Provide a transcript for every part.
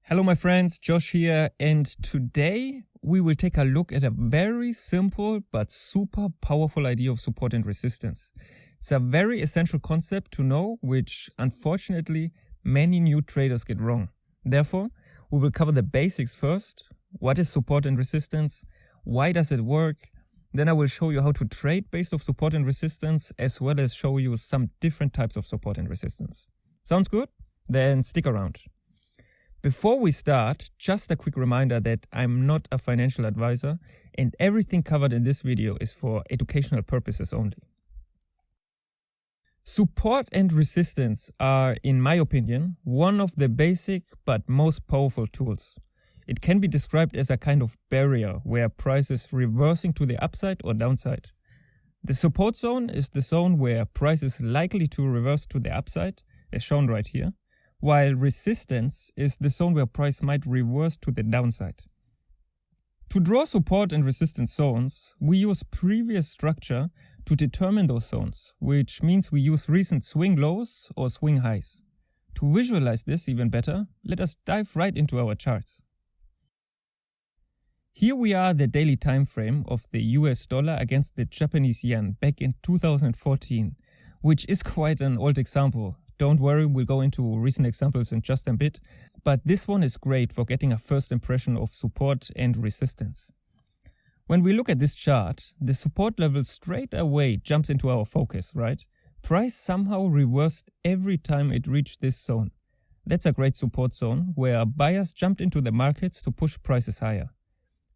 Hello my friends, Josh here, and today we will take a look at a very simple but super powerful idea of support and resistance. It's a very essential concept to know, which unfortunately many new traders get wrong. Therefore, we will cover the basics first. What is support and resistance? Why does it work? Then I will show you how to trade based off support and resistance, as well as show you some different types of support and resistance. Sounds good? Then stick around. Before we start, just a quick reminder that I'm not a financial advisor and everything covered in this video is for educational purposes only. Support and resistance are, in my opinion, one of the basic but most powerful tools. It can be described as a kind of barrier where price is reversing to the upside or downside. The support zone is the zone where price is likely to reverse to the upside, as shown right here, while resistance is the zone where price might reverse to the downside. To draw support and resistance zones, we use previous structure to determine those zones, which means we use recent swing lows or swing highs. To visualize this even better, let us dive right into our charts. Here we are the daily time frame of the US dollar against the Japanese yen back in 2014, which is quite an old example. Don't worry, we'll go into recent examples in just a bit, but this one is great for getting a first impression of support and resistance. When we look at this chart, the support level straight away jumps into our focus, right? Price somehow reversed every time it reached this zone. That's a great support zone where buyers jumped into the markets to push prices higher.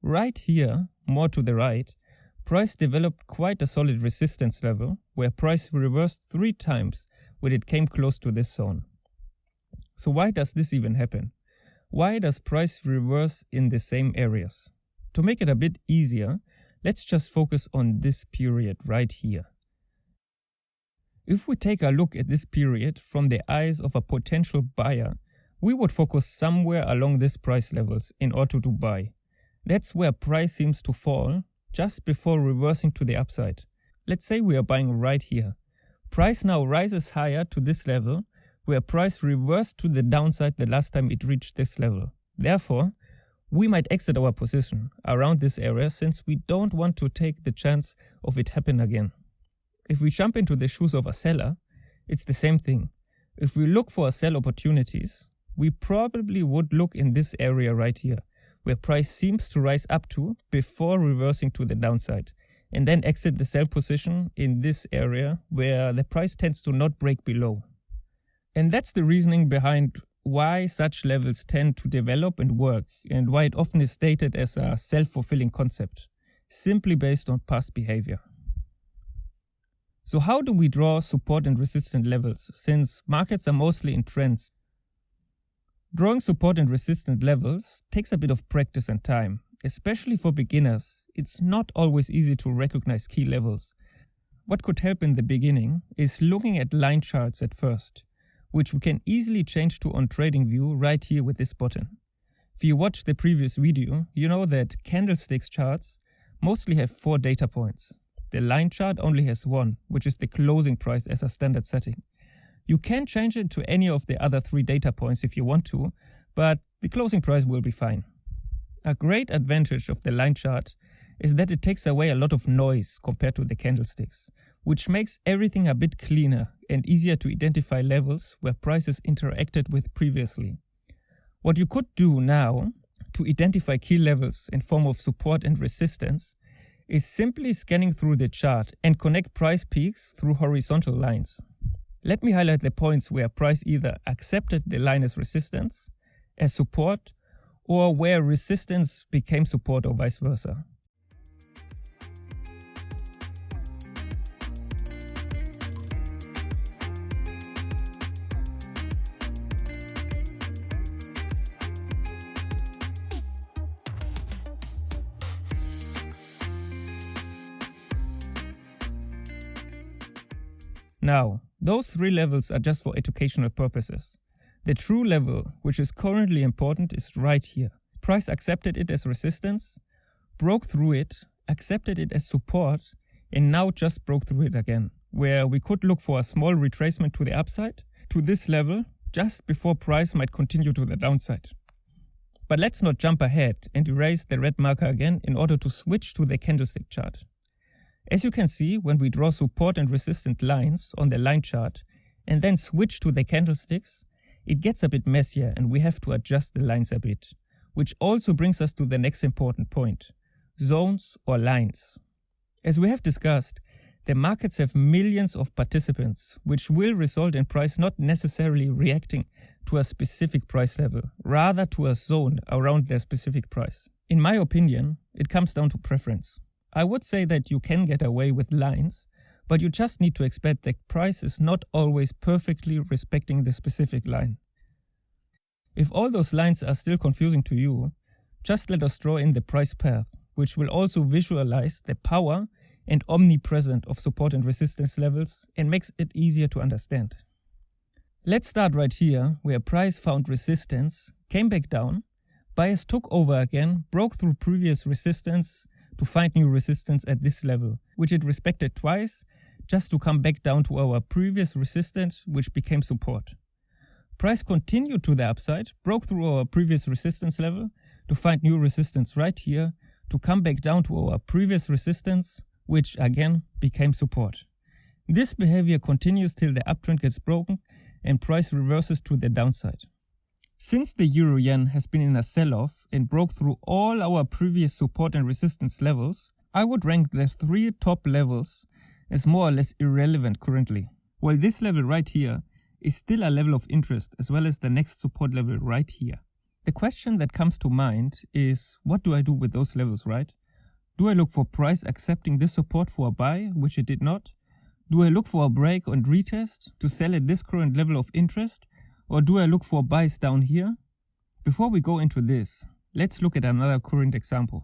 Right here, more to the right, price developed quite a solid resistance level where price reversed 3 times when it came close to this zone. So why does this even happen? Why does price reverse in the same areas? To make it a bit easier, let's just focus on this period right here. If we take a look at this period from the eyes of a potential buyer, we would focus somewhere along these price levels in order to buy. That's where price seems to fall just before reversing to the upside. Let's say we are buying right here. Price now rises higher to this level, where price reversed to the downside the last time it reached this level. Therefore, we might exit our position around this area since we don't want to take the chance of it happen again. If we jump into the shoes of a seller, it's the same thing. If we look for sell opportunities, we probably would look in this area right here, where price seems to rise up to before reversing to the downside, and then exit the sell position in this area where the price tends to not break below. And that's the reasoning behind why such levels tend to develop and work, and why it often is stated as a self-fulfilling concept, simply based on past behavior. So how do we draw support and resistance levels, since markets are mostly in trends? Drawing support and resistance levels takes a bit of practice and time. Especially for beginners, it's not always easy to recognize key levels. What could help in the beginning is looking at line charts at first, which we can easily change to on Tradingview right here with this button. If you watched the previous video, you know that candlesticks charts mostly have 4 data points. The line chart only has 1, which is the closing price as a standard setting. You can change it to any of the other 3 data points if you want to, but the closing price will be fine. A great advantage of the line chart is that it takes away a lot of noise compared to the candlesticks, which makes everything a bit cleaner and easier to identify levels where prices interacted with previously. What you could do now to identify key levels in form of support and resistance is simply scanning through the chart and connect price peaks through horizontal lines. Let me highlight the points where price either accepted the line as resistance, as support, or where resistance became support or vice versa. Now, those 3 levels are just for educational purposes. The true level, which is currently important, is right here. Price accepted it as resistance, broke through it, accepted it as support, and now just broke through it again, where we could look for a small retracement to the upside, to this level, just before price might continue to the downside. But let's not jump ahead and erase the red marker again in order to switch to the candlestick chart. As you can see, when we draw support and resistance lines on the line chart and then switch to the candlesticks, it gets a bit messier and we have to adjust the lines a bit, which also brings us to the next important point: zones or lines. As we have discussed, the markets have millions of participants, which will result in price not necessarily reacting to a specific price level, rather to a zone around their specific price. In my opinion, it comes down to preference. I would say that you can get away with lines, but you just need to expect that price is not always perfectly respecting the specific line. If all those lines are still confusing to you, just let us draw in the price path, which will also visualize the power and omnipresence of support and resistance levels and makes it easier to understand. Let's start right here, where price found resistance, came back down, buyers took over again, broke through previous resistance to find new resistance at this level, which it respected twice, just to come back down to our previous resistance, which became support. Price continued to the upside, broke through our previous resistance level to find new resistance right here, to come back down to our previous resistance, which again became support. This behavior continues till the uptrend gets broken and price reverses to the downside. Since the euro-yen has been in a sell-off and broke through all our previous support and resistance levels, I would rank the three top levels as more or less irrelevant currently. While this level right here is still a level of interest, as well as the next support level right here. The question that comes to mind is, what do I do with those levels, right? Do I look for price accepting this support for a buy, which it did not? Do I look for a break and retest to sell at this current level of interest? Or do I look for buys down here? Before we go into this, let's look at another current example.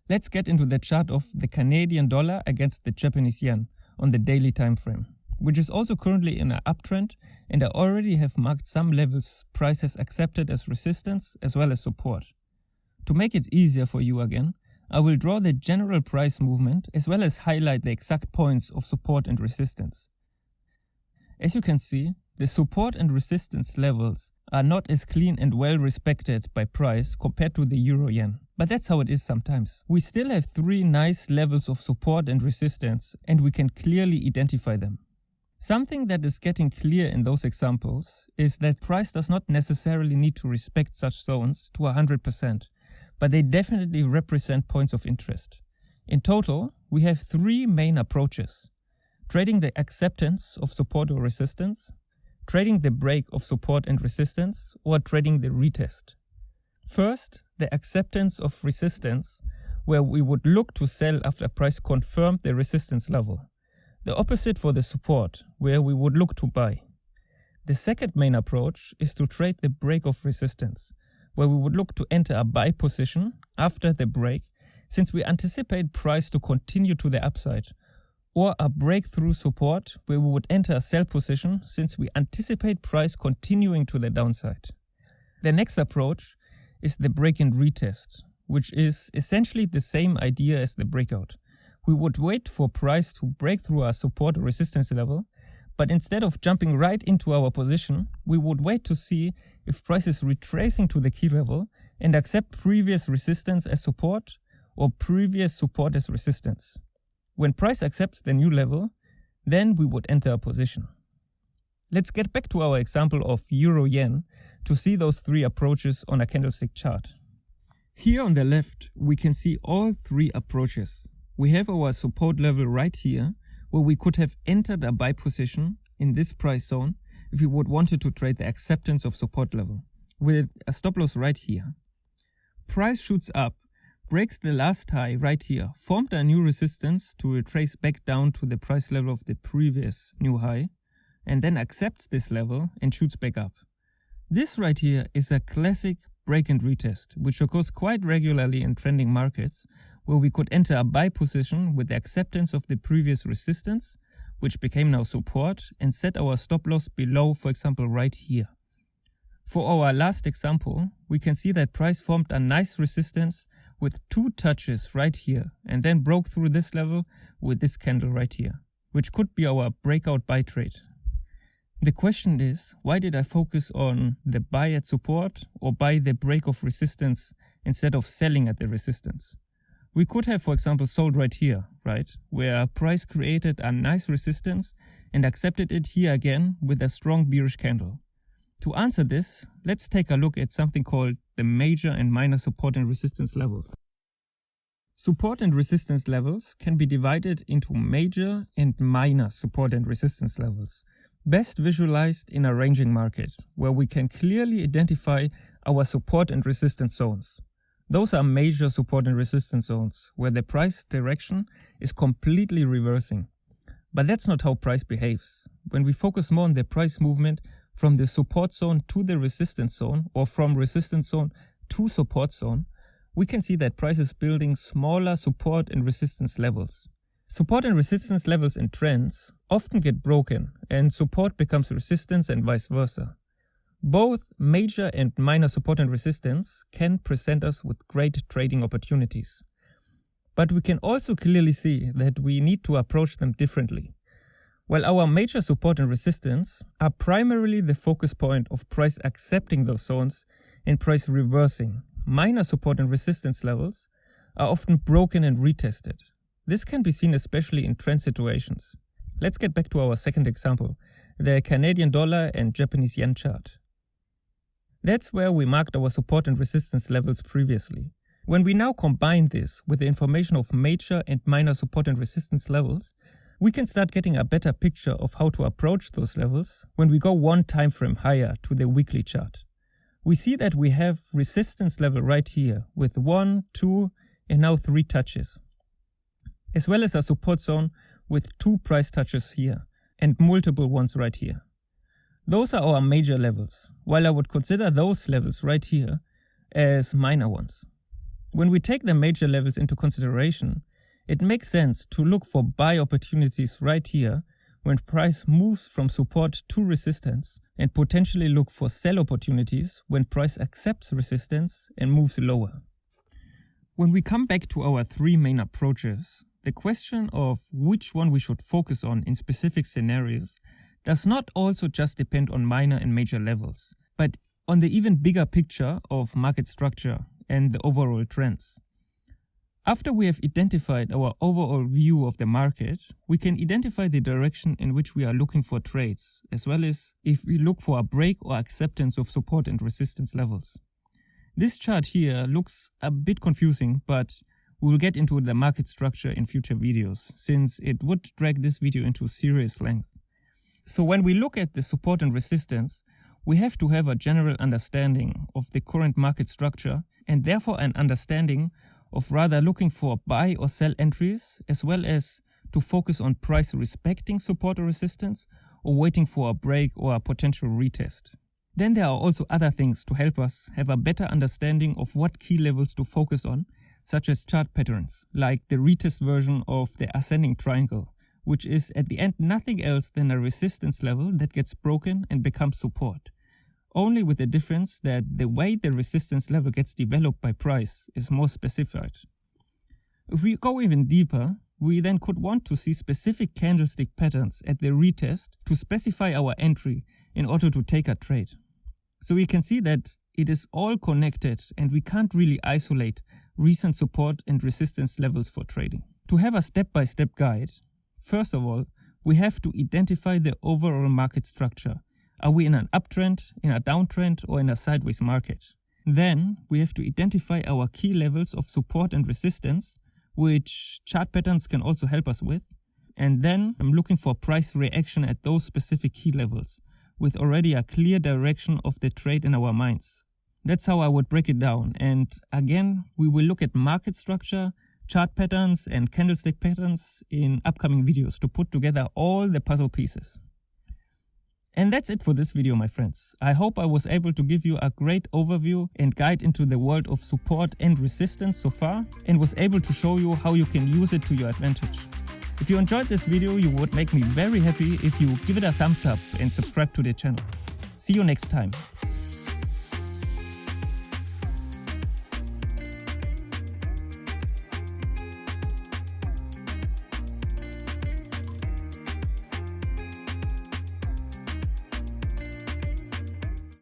Let's get into the chart of the Canadian dollar against the Japanese yen on the daily time frame, which is also currently in an uptrend, and I already have marked some levels price has accepted as resistance as well as support. To make it easier for you again, I will draw the general price movement as well as highlight the exact points of support and resistance. As you can see, the support and resistance levels are not as clean and well respected by price compared to the euro-yen. But that's how it is sometimes. We still have three nice levels of support and resistance, and we can clearly identify them. Something that is getting clear in those examples is that price does not necessarily need to respect such zones to 100%, but they definitely represent points of interest. In total, we have three main approaches: trading the acceptance of support or resistance, trading the break of support and resistance, or trading the retest. First, the acceptance of resistance, where we would look to sell after price confirmed the resistance level. The opposite for the support, where we would look to buy. The second main approach is to trade the break of resistance, where we would look to enter a buy position after the break, since we anticipate price to continue to the upside, or a breakthrough support, where we would enter a sell position since we anticipate price continuing to the downside. The next approach is the break and retest, which is essentially the same idea as the breakout. We would wait for price to break through our support or resistance level, but instead of jumping right into our position, we would wait to see if price is retracing to the key level and accept previous resistance as support or previous support as resistance. When price accepts the new level, then we would enter a position. Let's get back to our example of euro-yen to see those three approaches on a candlestick chart. Here on the left, we can see all three approaches. We have our support level right here, where we could have entered a buy position in this price zone if we would wanted to trade the acceptance of support level, with a stop loss right here. Price shoots up, breaks the last high right here, formed a new resistance to retrace back down to the price level of the previous new high, and then accepts this level and shoots back up. This right here is a classic break and retest, which occurs quite regularly in trending markets, where we could enter a buy position with the acceptance of the previous resistance, which became now support, and set our stop loss below, for example, right here. For our last example, we can see that price formed a nice resistance with two touches right here, and then broke through this level with this candle right here, which could be our breakout buy trade. The question is, why did I focus on the buy at support or buy the break of resistance instead of selling at the resistance? We could have, for example, sold right here, right? Where price created a nice resistance and accepted it here again with a strong bearish candle. To answer this, let's take a look at something called the major and minor support and resistance levels. Support and resistance levels can be divided into major and minor support and resistance levels, best visualized in a ranging market, where we can clearly identify our support and resistance zones. Those are major support and resistance zones, where the price direction is completely reversing. But that's not how price behaves. When we focus more on the price movement from the support zone to the resistance zone, or from resistance zone to support zone, we can see that price is building smaller support and resistance levels. Support and resistance levels in trends often get broken, and support becomes resistance and vice versa. Both major and minor support and resistance can present us with great trading opportunities. But we can also clearly see that we need to approach them differently. While our major support and resistance are primarily the focus point of price accepting those zones and price reversing, minor support and resistance levels are often broken and retested. This can be seen especially in trend situations. Let's get back to our second example, the Canadian dollar and Japanese yen chart. That's where we marked our support and resistance levels previously. When we now combine this with the information of major and minor support and resistance levels, we can start getting a better picture of how to approach those levels when we go one time frame higher to the weekly chart. We see that we have resistance level right here with 1, 2, and now 3 touches, as well as a support zone with 2 price touches here and multiple ones right here. Those are our major levels, while I would consider those levels right here as minor ones. When we take the major levels into consideration, it makes sense to look for buy opportunities right here when price moves from support to resistance, and potentially look for sell opportunities when price accepts resistance and moves lower. When we come back to our 3 main approaches, the question of which one we should focus on in specific scenarios does not also just depend on minor and major levels, but on the even bigger picture of market structure and the overall trends. After we have identified our overall view of the market, we can identify the direction in which we are looking for trades, as well as if we look for a break or acceptance of support and resistance levels. This chart here looks a bit confusing, but we will get into the market structure in future videos, since it would drag this video into serious length. So when we look at the support and resistance, we have to have a general understanding of the current market structure, and therefore an understanding of rather looking for buy or sell entries, as well as to focus on price respecting support or resistance, or waiting for a break or a potential retest. Then there are also other things to help us have a better understanding of what key levels to focus on, such as chart patterns, like the retest version of the ascending triangle, which is at the end nothing else than a resistance level that gets broken and becomes support. Only with the difference that the way the resistance level gets developed by price is more specified. If we go even deeper, we then could want to see specific candlestick patterns at the retest to specify our entry in order to take a trade. So we can see that it is all connected and we can't really isolate recent support and resistance levels for trading. To have a step-by-step guide, first of all, we have to identify the overall market structure. Are we in an uptrend, in a downtrend, or in a sideways market? Then we have to identify our key levels of support and resistance, which chart patterns can also help us with. And then I'm looking for price reaction at those specific key levels, with already a clear direction of the trade in our minds. That's how I would break it down. And again, we will look at market structure, chart patterns, and candlestick patterns in upcoming videos to put together all the puzzle pieces. And that's it for this video, my friends. I hope I was able to give you a great overview and guide into the world of support and resistance so far, and was able to show you how you can use it to your advantage. If you enjoyed this video, you would make me very happy if you give it a thumbs up and subscribe to the channel. See you next time.